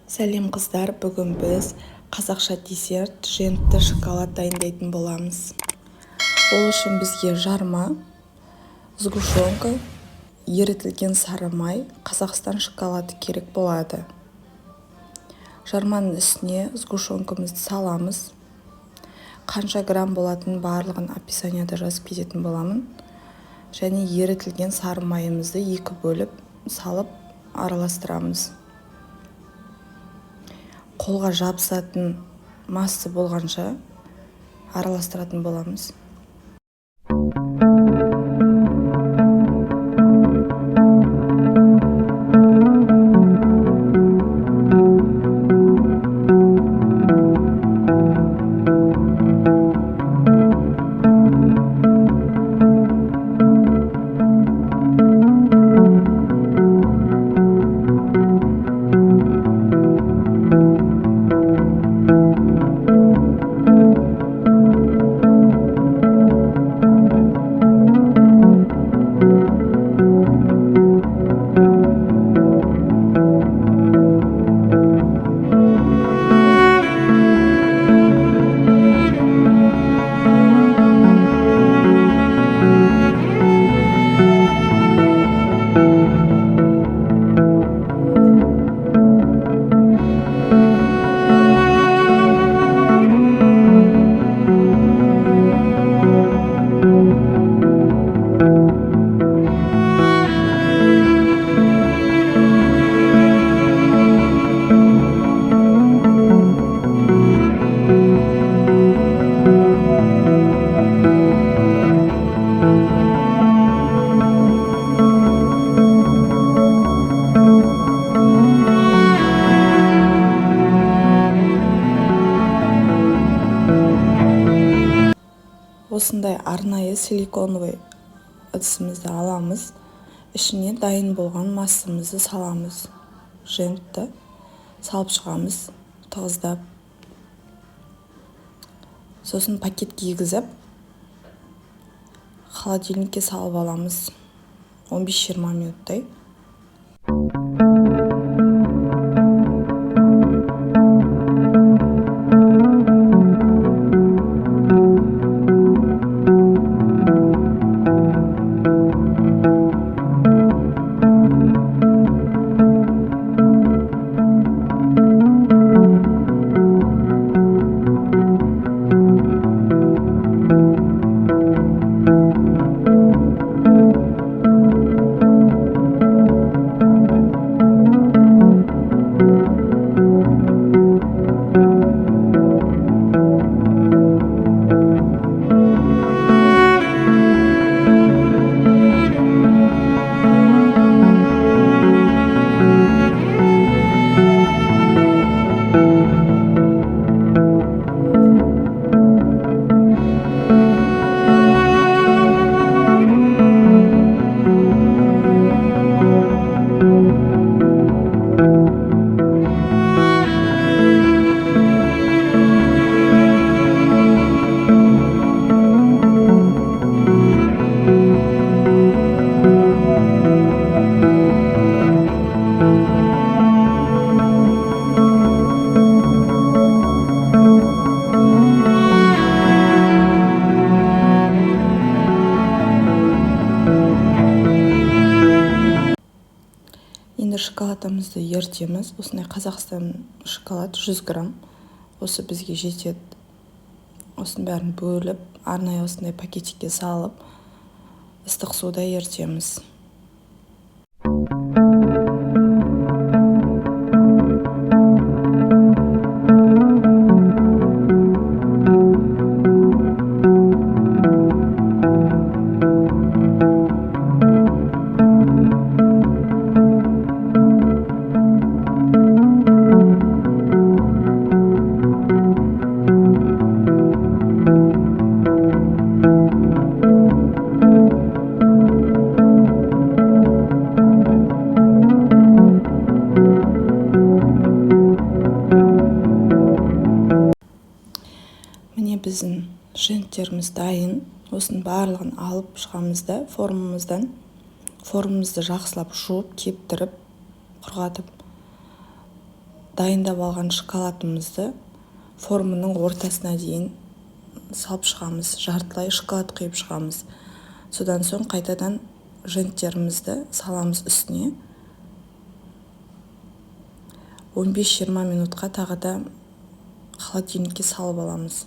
Сәлем қыздар, бүгін біз қазақша десерт жентті шоколад дайындайтын боламыз. Ол үшін бізге жарма, сгущенка, ерітілген сары май, Қазақстан шоколады керек болады. Жарманың үстіне сгущенкамызды саламыз. Қанша грамм болатын барлығын описанияда жазып кететін боламын. Және ерітілген сары майымызды 2 бөліп салып араластырамыз. Қолға жабысатын масса болғанша араластыратын боламыз. Осындай арнайы силиконовый ыдысымызды аламыз. Ішіне дайын болған массамызды саламыз. Жентті салып шығамыз, тығыздап. Сосын пакет кигізіп, холодильникке салып аламыз. 15-20 минуттай. Енді шоколадымызды ертеміз. Осындай Қазақстан шоколад 100 грамм. Осы бізге жетеді. Осының бәрін бөліп, арнайы осындай пакетикке салып, ыстық суда ертеміз. Біздің женттеріміз дайын. Осының барлығын алып шығамыз да формамызды жақсылап жуып, кептіріп, құрғатып дайындап алған шоколадымызды форманың ортасына дейін салып шығамыз, жартылай шоколад құйып шығамыз. Содан соң қайтадан женттерімізді саламыз үстіне. 15-20 минутқа тағы да холодильникке салып аламыз.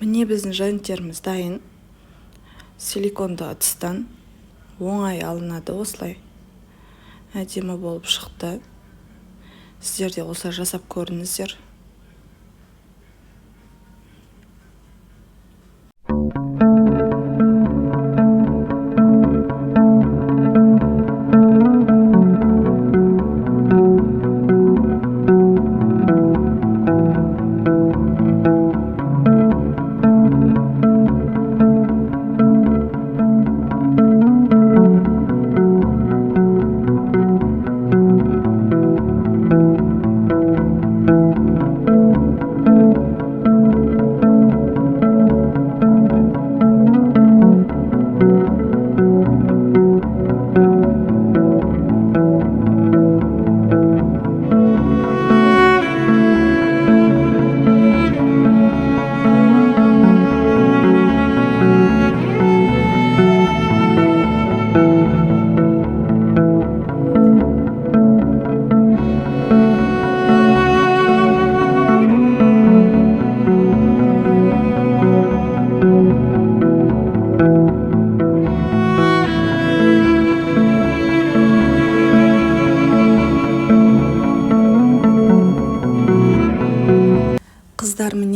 Міне біздің женттеріміз дайын. Силиконды ыдыстан оңай алынады осылай. Әдемі болып шықты. Сіздер де осылай жасап көріңіздер.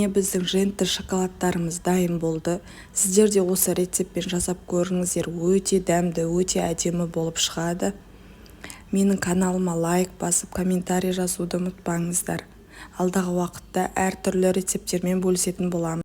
міне біздің жентті шоколадтарымыз дайын болды. Сіздер де осы рецептпен жасап көріңіздер, өте дәмді, өте әдемі болып шығады. Менің каналыма лайк басып, комментарий жазуды ұмытпаңыздар. Алдағы уақытта әртүрлі рецепттермен бөлісетін боламын.